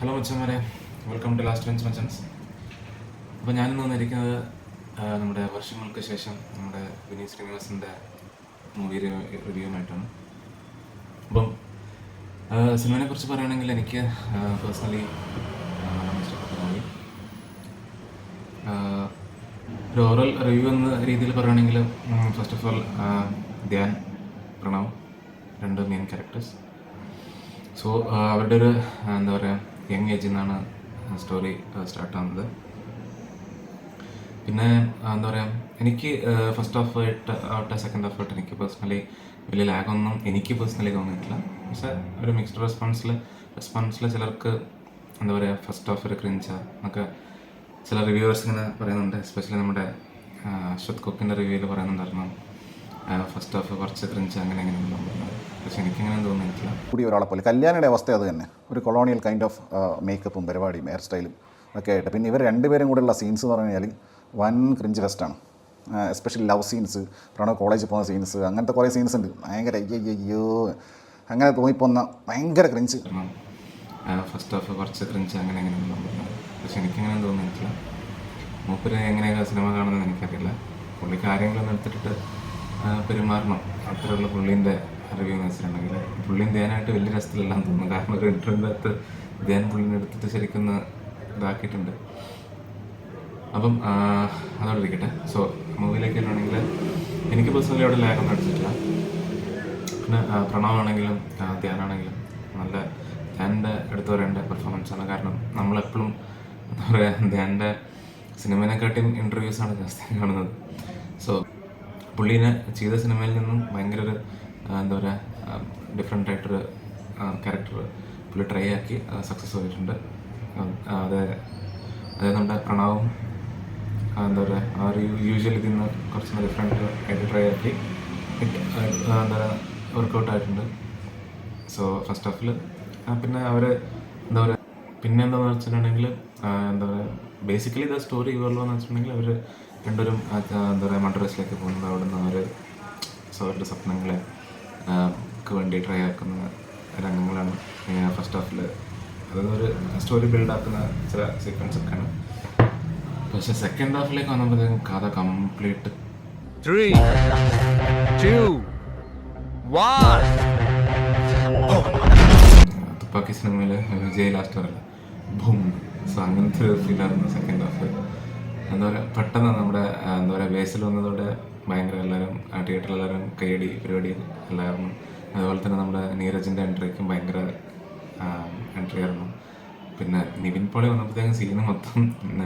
Hello മച്ചന്മാരെ, welcome to last bench മച്ചൻസ്. അപ്പോൾ ഞാനിന്ന് വന്നിരിക്കുന്നത് നമ്മുടെ വർഷങ്ങൾക്ക് ശേഷം നമ്മുടെ വിനീത് ശ്രീനിവാസൻ്റെ മൂവി റിവ്യൂമായിട്ടാണ്. അപ്പം സിനിമയെ കുറിച്ച് പറയുകയാണെങ്കിൽ എനിക്ക് പേഴ്സണലി വളരെ ഇഷ്ടപ്പെട്ട മൂവി. ഒരു ഓവറോൾ റിവ്യൂ എന്ന രീതിയിൽ പറയുകയാണെങ്കിൽ first of all Dhyan, Pranav, രണ്ട് മെയിൻ ക്യാരക്ടേഴ്സ്. സോ അവരുടെ ഒരു എന്താ പറയുക, യങ് ഏജിൽ നിന്നാണ് സ്റ്റോറി സ്റ്റാർട്ട് ആവുന്നത്. പിന്നെ എന്താ പറയുക, എനിക്ക് ഫസ്റ്റ് ഹാഫ് ആവട്ടെ സെക്കൻഡ് ഹാഫ് ആവട്ടെ എനിക്ക് പേഴ്സണലി വലിയ ലാഗൊന്നും എനിക്ക് പേഴ്സണലി തോന്നിയിട്ടില്ല. പക്ഷേ ഒരു മിക്സ്ഡ് റെസ്പോൺസിൽ ചിലർക്ക് എന്താ പറയുക ഫസ്റ്റ് ഹാഫ് ഒരു ക്രിഞ്ച എന്നൊക്കെ ചില റിവ്യൂവേഴ്സ് ഇങ്ങനെ പറയുന്നുണ്ട്. എസ്പെഷ്യലി നമ്മുടെ അശ്വത് കൊക്കിൻ്റെ റിവ്യൂവിൽ പറയുന്നുണ്ടായിരുന്നു ഫസ്റ്റ് ഹാഫ് കുറച്ച് ക്രിഞ്ച് അങ്ങനെ എങ്ങനെയൊന്നും പറഞ്ഞത്. പക്ഷെ എനിക്കങ്ങനെ തോന്നിയിട്ടില്ല. കൂടി ഒരാളെ പോലെ കല്യാണിയുടെ അവസ്ഥ അത് തന്നെ, ഒരു കൊളോണിയൽ കൈൻഡ് ഓഫ് മേക്കപ്പും പരിപാടിയും ഹെയർ സ്റ്റൈലും ഒക്കെ ആയിട്ട്. പിന്നെ ഇവർ രണ്ടുപേരും കൂടെയുള്ള സീൻസ് എന്ന് പറഞ്ഞു കഴിഞ്ഞാൽ വൻ ക്രിഞ്ച് ഫെസ്റ്റാണ്. എസ്പെഷ്യലി ലവ് സീൻസ്, പ്രണവ് കോളേജിൽ പോകുന്ന സീൻസ്, അങ്ങനത്തെ കുറേ സീൻസ് ഉണ്ട്. ഭയങ്കര അയ്യോ അങ്ങനെ തോന്നിപ്പോന്ന ഭയങ്കര ക്രിഞ്ച്. ഫസ്റ്റ് ഹാഫ് കുറച്ച് ക്രിഞ്ച് അങ്ങനെ എങ്ങനെയൊന്നും പറഞ്ഞത്. പക്ഷെ എനിക്കങ്ങനെ തോന്നിയിട്ടില്ല. മൂപ്പര് എങ്ങനെയൊക്കെ സിനിമ കാണുന്നത് എനിക്കറിയില്ല. പുള്ളി കാര്യങ്ങളൊന്നും എടുത്തിട്ട് പെരുമാറണം, അത്രയുള്ള പുള്ളീൻ്റെ റിവ്യൂ എന്ന് വെച്ചിട്ടുണ്ടെങ്കിൽ പുള്ളിയും ധ്യാനായിട്ട് വലിയ രസത്തിലെല്ലാം തോന്നുന്നു. കാരണം ഒരു ഇൻ്റർവ്യൂവിൻ്റെ അകത്ത് ധ്യാൻ പുള്ളിനെ എടുത്തിട്ട് ശരിക്കും ഇതാക്കിയിട്ടുണ്ട്. അപ്പം അതോടെ ഇരിക്കട്ടെ. സോ മൂവിയിലേക്ക് വരുവാണെങ്കിൽ എനിക്ക് പേഴ്സണലി അവിടെ ലാഗൊന്നും അടിച്ചിട്ടില്ല. പിന്നെ പ്രണവാണെങ്കിലും ധ്യാനാണെങ്കിലും നല്ല ധ്യാനിൻ്റെ എടുത്തു പറയേണ്ട പെർഫോമൻസാണ്. കാരണം നമ്മളെപ്പോഴും എന്താ പറയുക, ധ്യാനിൻ്റെ സിനിമേനെക്കാട്ടിയും ഇൻ്റർവ്യൂസാണ് ജാസ്തി കാണുന്നത്. സോ പുള്ളീനെ ചെയ്ത സിനിമയിൽ നിന്നും ഭയങ്കര ഒരു എന്താ പറയുക ഡിഫറെൻ്റ് ആയിട്ടൊരു ക്യാരക്ടർ പുള്ളി ട്രൈ ആക്കി സക്സസ് ആയിട്ടുണ്ട്. അതായത് നമ്മുടെ പ്രണവും എന്താ പറയുക ആ ഒരു യൂഷ്വലി ഇതിൽ നിന്ന് കുറച്ചുകൂടി ഡിഫറെൻ്റ് ആയിട്ട് ട്രൈ ആക്കി എന്താ പറയുക വർക്കൗട്ട് ആയിട്ടുണ്ട്. സോ ഫസ്റ്റ് ഹാഫിൽ പിന്നെ അവർ എന്താ പറയുക പിന്നെ എന്താണെന്ന് വെച്ചിട്ടുണ്ടെങ്കിൽ എന്താ പറയുക ബേസിക്കലി ഇത് സ്റ്റോറി ഇവല്ലോ എന്ന് വെച്ചിട്ടുണ്ടെങ്കിൽ അവർ രണ്ടുപേരും എന്താ പറയുക മദ്രാസിലേക്ക് പോകുന്നത്. അവിടെ നിന്ന് അവർ അവരുടെ സ്വപ്നങ്ങളെ വേണ്ടി ട്രൈ ആക്കുന്ന രംഗങ്ങളാണ് ഫസ്റ്റ് ഹാഫിൽ. അതായത് ഒരു സ്റ്റോറി ബിൽഡാക്കുന്ന ചില സീക്വൻസ് ഒക്കെയാണ്. പക്ഷെ സെക്കൻഡ് ഹാഫിലേക്ക് വന്നപ്പോഴത്തേക്കും കഥ കംപ്ലീറ്റ് 3, 2, 1 തുപ്പാക്കി സിനിമയിൽ വിജയ് ലാസ്റ്റ് പറയില്ല ബൂം. സോ അങ്ങനത്തെ ഒരു ഫീലായിരുന്നു സെക്കൻഡ് ഹാഫ്. എന്താ പറയുക പെട്ടെന്ന് നമ്മുടെ എന്താ പറയുക ബേസിൽ വന്നതോടെ ഭയങ്കര എല്ലാവരും തിയേറ്ററിൽ എല്ലാവരും കൈയടി പരിപാടി എല്ലാവരും. അതുപോലെ തന്നെ നമ്മുടെ നീരജിൻ്റെ എൻട്രിക്കും ഭയങ്കര എൻട്രി ആയിരുന്നു. പിന്നെ നിവിൻ പോളി വന്നപ്പോഴത്തേക്കും സീന് മൊത്തം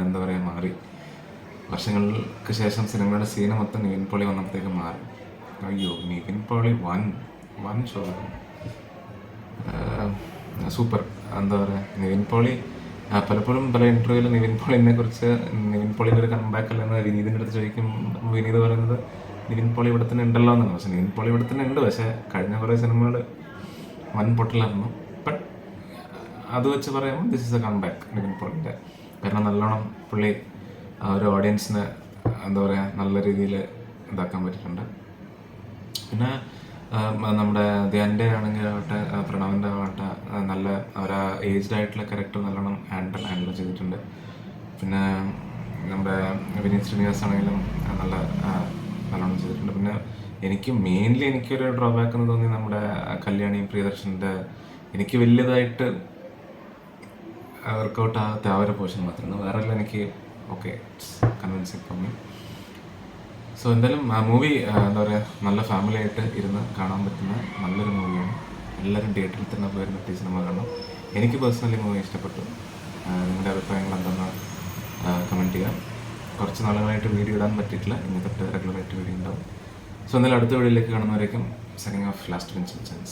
എന്താ പറയുക മാറി. വർഷങ്ങൾക്ക് ശേഷം സിനിമയുടെ സീന് മൊത്തം നിവിൻ പോളി വന്നപ്പോഴത്തേക്കും മാറി. അയ്യോ Nivin Pauly one show super. എന്താ പറയുക നിവിൻ പോളി പലപ്പോഴും പല ഇൻ്റർവ്യൂവിൽ നിവിൻ പോളിനെ കുറിച്ച് നിവിൻ പോളിൻ്റെ ഒരു കംബാക്ക് അല്ലെന്ന് വിനീതിൻ്റെ അടുത്ത് ചോദിക്കും. വിനീത് പറയുന്നത് നിവിൻ പോളി ഇവിടെ തന്നെ ഉണ്ടല്ലോ എന്നാണ്. പക്ഷേ നിവിൻ പോളി ഇവിടെ തന്നെ ഉണ്ട്, പക്ഷേ കഴിഞ്ഞ കുറേ സിനിമകൾ വൻ പൊട്ടലായിരുന്നു. ബട്ട് അത് വെച്ച് പറയുമ്പോൾ this is a comeback Nivin പോളിൻ്റെ. കാരണം നല്ലോണം പുള്ളി ഒരു ഓഡിയൻസിനെ എന്താ പറയുക നല്ല രീതിയിൽ ഇതാക്കാൻ പറ്റിയിട്ടുണ്ട്. പിന്നെ നമ്മുടെ ധ്യാൻ്റെ ആണെങ്കിൽ ആവട്ടെ പ്രണവിൻ്റെ ആവട്ടെ നല്ല അവരാ ഏജ്ഡ് ആയിട്ടുള്ള ക്യാരക്ടർ നല്ലോണം ഹാൻഡിൽ ചെയ്തിട്ടുണ്ട്. പിന്നെ നമ്മുടെ വിനീത് ശ്രീനിവാസ് ആണെങ്കിലും നല്ലോണം ചെയ്തിട്ടുണ്ട്. പിന്നെ മെയിൻലി എനിക്കൊരു ഡ്രോബാക്ക് എന്ന് തോന്നി നമ്മുടെ കല്യാണി പ്രിയദർശൻ്റെ എനിക്ക് വലിയതായിട്ട് വർക്കൗട്ട് ആകാത്ത ആ ഒരു പോർഷൻ മാത്രമാണ്. വേറെ എല്ലാം എനിക്ക് okay convincing for me. So എന്തായാലും ആ മൂവി എന്താ പറയുക നല്ല ഫാമിലി ആയിട്ട് ഇരുന്ന് കാണാൻ പറ്റുന്ന നല്ലൊരു മൂവിയാണ്. എല്ലാവരും തിയേറ്ററിൽ തന്നെ പോയി പറ്റിയ സിനിമ കാണണം. എനിക്ക് പേഴ്സണലി മൂവി ഇഷ്ടപ്പെട്ടു. നിങ്ങളുടെ അഭിപ്രായങ്ങൾ എന്താണെന്ന് കമൻറ്റ് ചെയ്യാം. കുറച്ച് നാളുകളായിട്ട് വീഡിയോ ഇടാൻ പറ്റിയിട്ടില്ല, ഇനി തൊട്ട് റെഗുലറായിട്ട് വീഡിയോ ഉണ്ടാവും. സോ എന്തായാലും അടുത്ത വീഡിയോയിലേക്ക് കാണുന്നവരേക്കും സൈനിങ് ഓഫ് ലാസ്റ്റ് ബെഞ്ച് മച്ചൻസ്.